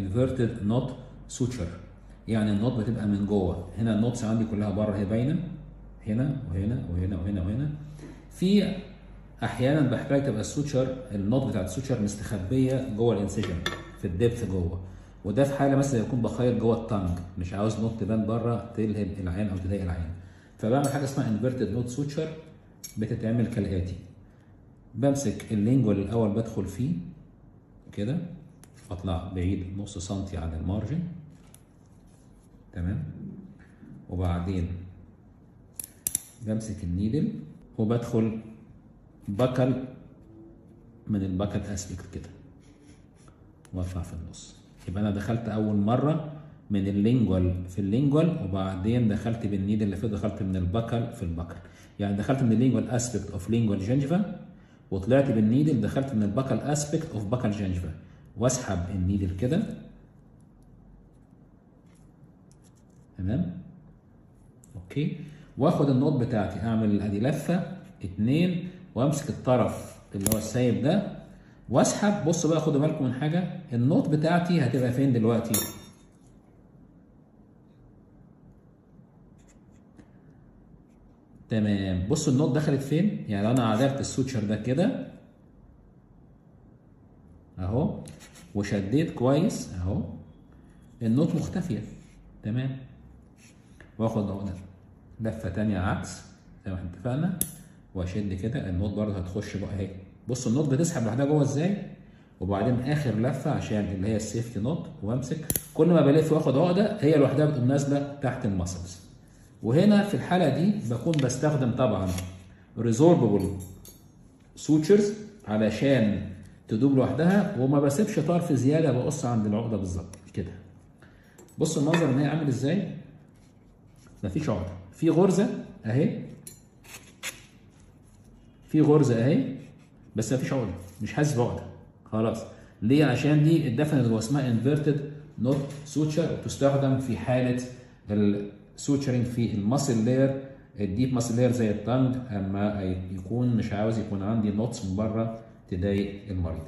انفيرتد نوت سوتشر، يعني النوت بتبقى من جوه. هنا النوتس عندي كلها بره هي باينه، هنا وهنا وهنا وهنا وهنا. في احيانا بحتاج تبقى السوتشر، النوت بتاعت السوتشر مستخبيه جوه الانسجن في الدبث جوه، وده في حاله مثلا يكون بخيط جوه التانج، مش عاوز نوت تبان بره تلهب العين او تضايق العين، فبعمل حاجه اسمها انفيرتد نوت سوتشر. بتتعمل كالاتي: بمسك اللينجوال الاول بدخل فيه كده، اطلع بعيد نص سنتي عن المارجن، تمام، وبعدين بمسك النيدل وبدخل بكل من البكل اسبكت كده واطلع في النص. يبقى انا دخلت اول مره من اللينجوال في اللينجوال، وبعدين دخلت بالنيدل اللي فيه، دخلت من البكل في البكل، يعني دخلت من اللينجوال اسبكت اوف لينجوال جنجفا وطلعت بالنيدل دخلت من البكل اسبكت اوف بكل جنجفا، واسحب النيدل كده، تمام، اوكي، واخد النوت بتاعتي اعمل ادي لفه 2 وامسك الطرف اللي هو السايب ده واسحب. بصوا بقى خدوا بالكم من حاجه، النوت بتاعتي هتبقى فين دلوقتي؟ تمام، بصوا النوت دخلت فين؟ يعني لو انا عدلت السوتشر ده كده اهو وشديت كويس اهو، النوت مختفيه، تمام، واخد اهو لفه تانيه عكس زي ما احنا اتفقنا واشد كده، النوت برضه هتخش بقى اهي. بصوا النوت بتسحب لوحدها جوه ازاي، وبعدين اخر لفه عشان اللي هي السيفتي نوت، وامسك كل ما بلف واخد عقده هي لوحدها بتقوم نازله تحت المسلز. وهنا في الحاله دي بكون بستخدم طبعا ريزوربل سوتشرز علشان تدوب لوحدها، وما بسيبش طرف زياده بقص عند العقده بالظبط كده. بصوا المنظر ان هي عامل ازاي، مفيش عقده، في غرزه اهي، في غرزه اهي، بس مفيش عقده، مش حاسس بعقده خلاص. ليه؟ عشان دي الدفنه اللي هو اسمها انفيرتد نوت سوتشر، وتستخدم في حاله السوتشرنج في الماسل لاير، الديب ماسل لاير زي التانج، اما يكون مش عاوز يكون عندي نوتس من بره تضايق المريض.